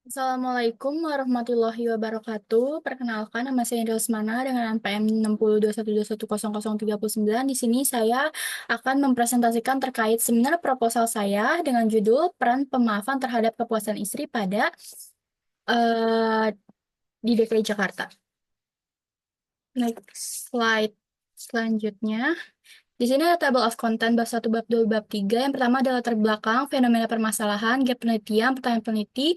Assalamualaikum warahmatullahi wabarakatuh. Perkenalkan, nama saya Indra Lesmana dengan NPM 622121039. Di sini saya akan mempresentasikan terkait seminar proposal saya dengan judul Peran Pemaafan Terhadap Kepuasan Istri pada eh, di DKI Jakarta. Next slide selanjutnya. Di sini ada table of content bab 1, bab 2, bab 3. Yang pertama adalah latar belakang, fenomena permasalahan, gap penelitian, pertanyaan peneliti.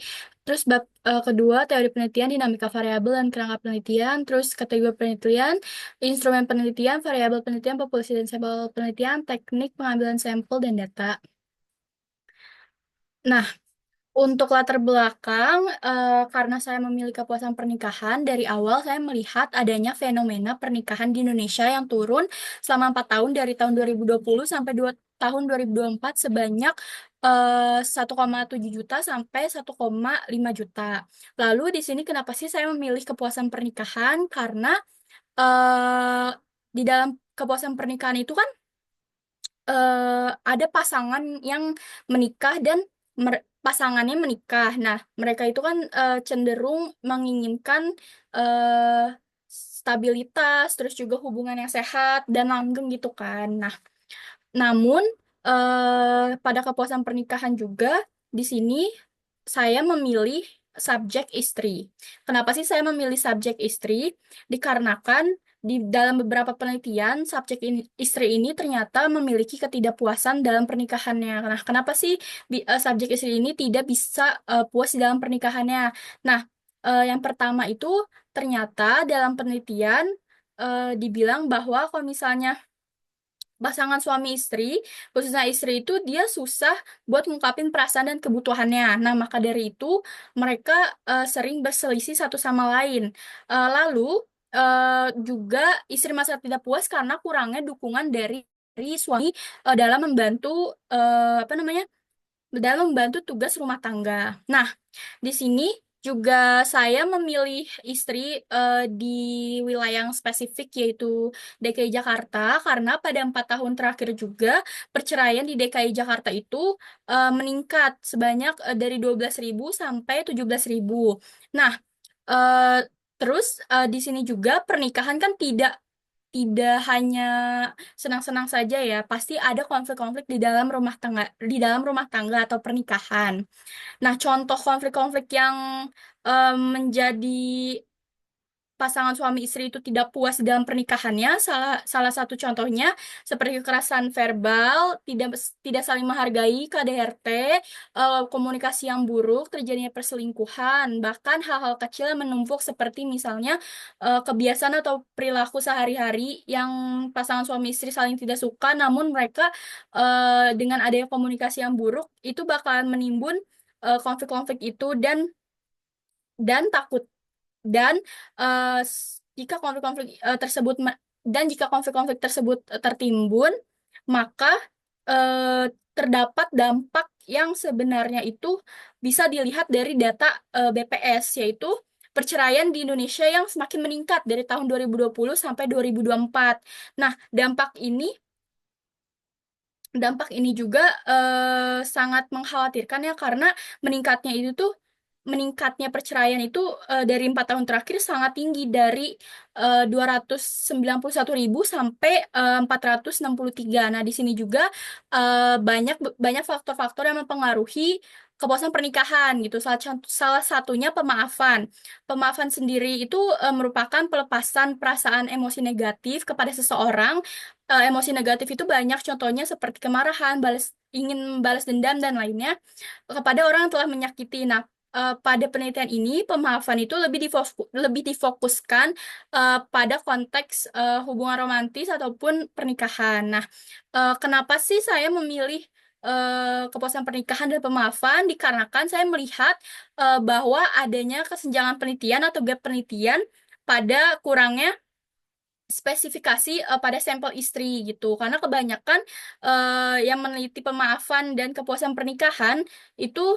Terus bab kedua, teori penelitian, dinamika variabel dan kerangka penelitian. Terus kategori penelitian, instrumen penelitian, variabel penelitian, populasi dan sampel penelitian, teknik pengambilan sampel dan data. Nah, untuk latar belakang, karena saya memilih kepuasan pernikahan, dari awal saya melihat adanya fenomena pernikahan di Indonesia yang turun selama 4 tahun, dari tahun 2020 sampai tahun 2024 sebanyak 1,7 juta sampai 1,5 juta. Lalu di sini kenapa sih saya memilih kepuasan pernikahan? Karena eh, di dalam kepuasan pernikahan itu kan ada pasangan yang menikah dan pasangannya menikah. Nah, mereka itu kan cenderung menginginkan eh, stabilitas, terus juga hubungan yang sehat dan langgeng gitu kan. Nah, namun pada kepuasan pernikahan juga di sini saya memilih subjek istri. Kenapa sih saya memilih subjek istri? Dikarenakan di dalam beberapa penelitian subjek istri ini ternyata memiliki ketidakpuasan dalam pernikahannya. Nah, kenapa sih subjek istri ini tidak bisa puas di dalam pernikahannya? Nah, yang pertama itu ternyata dalam penelitian dibilang bahwa kalau misalnya pasangan suami istri, khususnya istri itu dia susah buat ngungkapin perasaan dan kebutuhannya. Nah, maka dari itu mereka sering berselisih satu sama lain. Lalu juga istri merasa tidak puas karena kurangnya dukungan dari suami dalam membantu apa namanya? Dalam membantu tugas rumah tangga. Nah, di sini juga saya memilih istri di wilayah yang spesifik yaitu DKI Jakarta karena pada 4 tahun terakhir juga perceraian di DKI Jakarta itu meningkat sebanyak dari 12.000 sampai 17.000. Nah, eh, terus di sini juga pernikahan kan tidak tidak hanya senang-senang saja ya, pasti ada konflik-konflik di dalam rumah tangga atau pernikahan. Nah, contoh konflik-konflik yang menjadi pasangan suami istri itu tidak puas dalam pernikahannya, salah salah satu contohnya seperti kekerasan verbal, tidak saling menghargai KDRT, komunikasi yang buruk, terjadinya perselingkuhan, bahkan hal-hal kecil yang menumpuk seperti misalnya kebiasaan atau perilaku sehari-hari yang pasangan suami istri saling tidak suka, namun mereka dengan adanya komunikasi yang buruk itu bakalan menimbun konflik-konflik itu dan takut dan jika konflik-konflik tersebut tertimbun, maka eh, terdapat dampak yang sebenarnya itu bisa dilihat dari data BPS, yaitu perceraian di Indonesia yang semakin meningkat dari tahun 2020 sampai 2024. Nah, dampak ini juga sangat mengkhawatirkan ya karena meningkatnya itu tuh meningkatnya perceraian itu dari 4 tahun terakhir sangat tinggi dari 291.000 sampai 463. Nah, di sini juga banyak banyak faktor-faktor yang mempengaruhi kepuasan pernikahan gitu. Salah satunya pemaafan. Pemaafan sendiri itu merupakan pelepasan perasaan emosi negatif kepada seseorang. Emosi negatif itu banyak contohnya seperti kemarahan, ingin balas dendam dan lainnya kepada orang yang telah menyakiti. Nah, pada penelitian ini pemaafan itu lebih difokuskan pada konteks hubungan romantis ataupun pernikahan. Nah, kenapa sih saya memilih kepuasan pernikahan dan pemaafan? Dikarenakan saya melihat bahwa adanya kesenjangan penelitian atau gap penelitian pada kurangnya spesifikasi pada sampel istri gitu. Karena kebanyakan yang meneliti pemaafan dan kepuasan pernikahan itu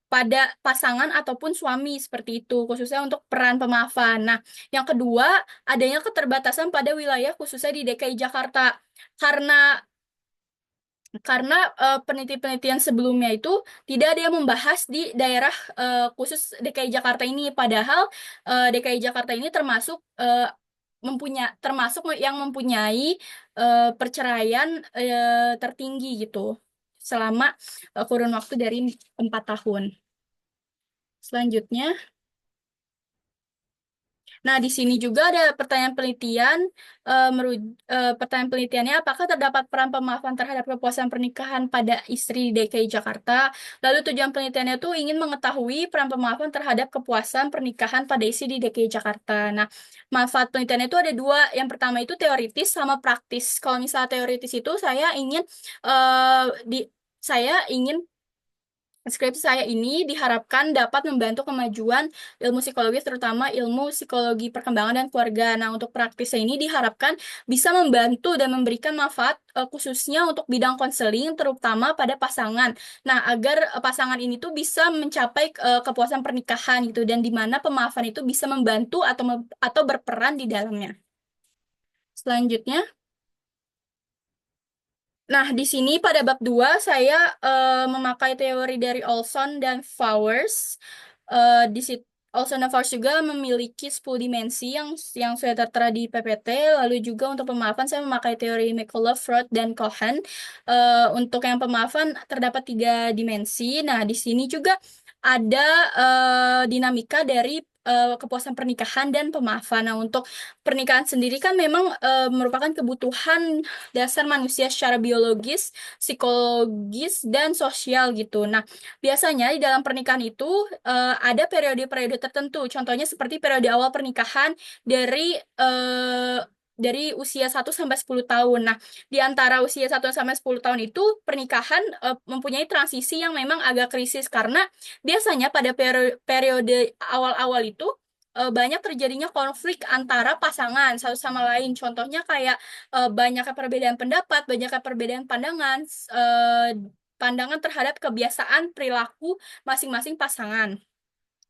pada pasangan ataupun suami seperti itu, khususnya untuk peran pemaafan. Nah, yang kedua, adanya keterbatasan pada wilayah khususnya di DKI Jakarta. Karena karena penelitian-penelitian sebelumnya itu tidak ada yang membahas di daerah khusus DKI Jakarta ini. Padahal DKI Jakarta ini termasuk yang mempunyai perceraian tertinggi gitu selama kurun waktu dari 4 tahun. Selanjutnya. Nah, di sini juga ada pertanyaan penelitian. Pertanyaan penelitiannya, apakah terdapat peran pemaafan terhadap kepuasan pernikahan pada istri di DKI Jakarta? Lalu tujuan penelitiannya itu ingin mengetahui peran pemaafan terhadap kepuasan pernikahan pada istri di DKI Jakarta. Nah, manfaat penelitiannya itu ada dua. Yang pertama itu teoritis sama praktis. Kalau misalnya teoritis itu eh, di saya ingin skripsi saya ini diharapkan dapat membantu kemajuan ilmu psikologis, terutama ilmu psikologi perkembangan dan keluarga. Nah, untuk praktisnya ini diharapkan bisa membantu dan memberikan manfaat khususnya untuk bidang konseling, terutama pada pasangan. Nah, agar pasangan ini tuh bisa mencapai kepuasan pernikahan gitu, dan di mana pemaafan itu bisa membantu atau berperan di dalamnya. Selanjutnya. Nah, di sini pada bab 2 saya memakai teori dari Olson dan Flowers. Di situ Olson dan Flowers juga memiliki 10 dimensi yang sudah tertera di PPT. Lalu juga untuk pemaafan saya memakai teori McCullough, Freud, dan Cohen. Untuk yang pemaafan terdapat 3 dimensi. Nah, di sini juga ada dinamika dari kepuasan pernikahan dan pemaafan. Nah, untuk pernikahan sendiri kan memang merupakan kebutuhan dasar manusia secara biologis, psikologis, dan sosial gitu. Nah, biasanya di dalam pernikahan itu ada periode-periode tertentu. Contohnya seperti periode awal pernikahan dari eh, dari usia 1 sampai 10 tahun. Nah, di antara usia 1 sampai 10 tahun itu pernikahan mempunyai transisi yang memang agak krisis karena biasanya pada periode awal-awal itu banyak terjadinya konflik antara pasangan satu sama lain. Contohnya kayak banyaknya perbedaan pendapat, banyaknya perbedaan pandangan terhadap kebiasaan perilaku masing-masing pasangan.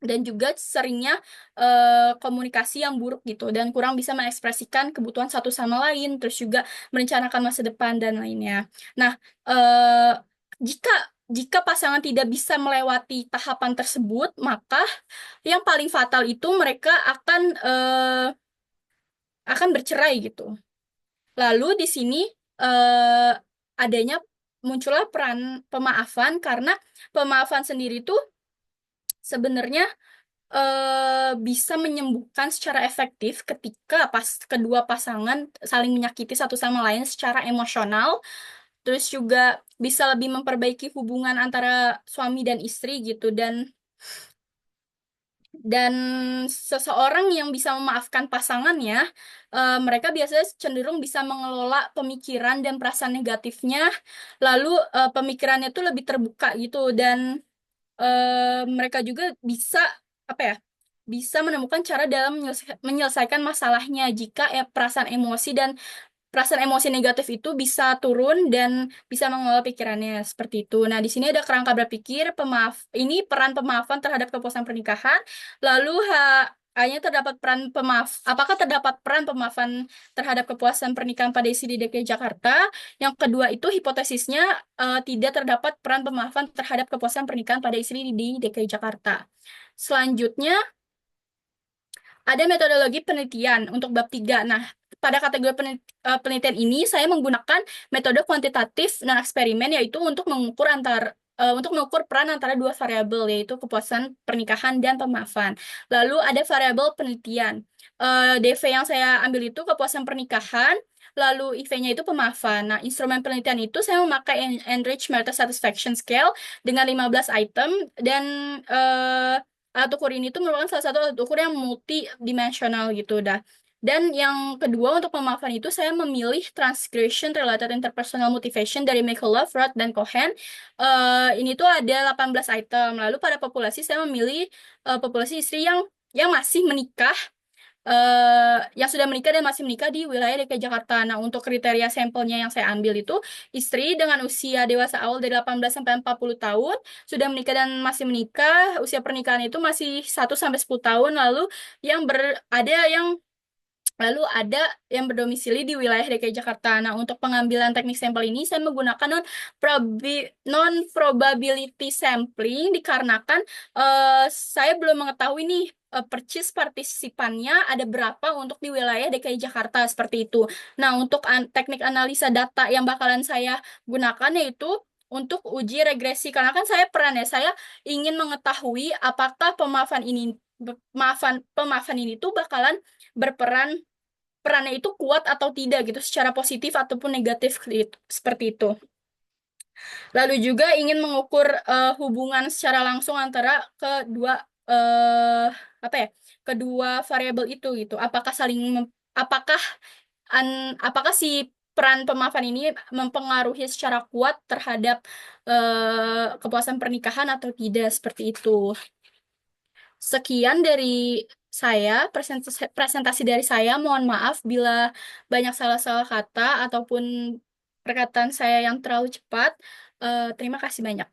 Dan juga seringnya komunikasi yang buruk gitu dan kurang bisa mengekspresikan kebutuhan satu sama lain, terus juga merencanakan masa depan dan lainnya. Nah, eh, jika jika pasangan tidak bisa melewati tahapan tersebut, maka yang paling fatal itu mereka akan bercerai gitu. Lalu di sini eh, adanya muncullah peran pemaafan karena pemaafan sendiri itu sebenarnya bisa menyembuhkan secara efektif ketika kedua pasangan saling menyakiti satu sama lain secara emosional, terus juga bisa lebih memperbaiki hubungan antara suami dan istri gitu, dan seseorang yang bisa memaafkan pasangannya, mereka biasanya cenderung bisa mengelola pemikiran dan perasaan negatifnya, lalu pemikirannya itu lebih terbuka gitu, dan mereka juga bisa apa ya, bisa menemukan cara dalam menyelesaikan masalahnya jika perasaan emosi dan perasaan emosi negatif itu bisa turun dan bisa mengelola pikirannya seperti itu. Nah, di sini ada kerangka berpikir ini peran pemaafan terhadap kepuasan pernikahan. Lalu hanya terdapat peran apakah terdapat peran pemaafan terhadap kepuasan pernikahan pada isi di DKI Jakarta? Yang kedua itu hipotesisnya tidak terdapat peran pemaafan terhadap kepuasan pernikahan pada istri di DKI Jakarta. Selanjutnya ada metodologi penelitian untuk bab 3. Nah, pada kategori penelitian ini saya menggunakan metode kuantitatif non eksperimen, yaitu untuk mengukur peran antara dua variabel, yaitu kepuasan pernikahan dan pemaafan. Lalu ada variabel penelitian. DV yang saya ambil itu kepuasan pernikahan, lalu IV-nya itu pemaafan. Nah, instrumen penelitian itu saya memakai Enriched Marital Satisfaction Scale dengan 15 item, dan alat ukur ini tuh merupakan salah satu alat ukur yang multidimensional gitu dah. Dan yang kedua untuk pemaafan itu saya memilih Transgression Related Interpersonal Motivation dari McCullough, Roth, dan Cohen. Ini tuh ada 18 item. Lalu pada populasi saya memilih populasi istri yang masih menikah, yang sudah menikah dan masih menikah di wilayah DKI Jakarta. Nah, untuk kriteria sampelnya yang saya ambil itu istri dengan usia dewasa awal dari 18 sampai 40 tahun, sudah menikah dan masih menikah, usia pernikahan itu masih 1 sampai 10 tahun, lalu ada yang Lalu ada yang berdomisili di wilayah DKI Jakarta. Nah, untuk pengambilan teknik sampel ini saya menggunakan non probability sampling dikarenakan saya belum mengetahui nih percis partisipannya ada berapa untuk di wilayah DKI Jakarta seperti itu. Nah, untuk teknik analisa data yang bakalan saya gunakan yaitu untuk uji regresi karena kan saya peran ya, saya ingin mengetahui apakah pemaafan ini tuh bakalan berperan perannya itu kuat atau tidak gitu secara positif ataupun negatif seperti itu. Lalu juga ingin mengukur hubungan secara langsung antara kedua eh, apa ya? Kedua variabel itu gitu. Apakah apakah si peran pemaafan ini mempengaruhi secara kuat terhadap kepuasan pernikahan atau tidak seperti itu. Sekian dari saya, presentasi dari saya. Mohon maaf bila banyak salah-salah kata ataupun perkataan saya yang terlalu cepat. Terima kasih banyak.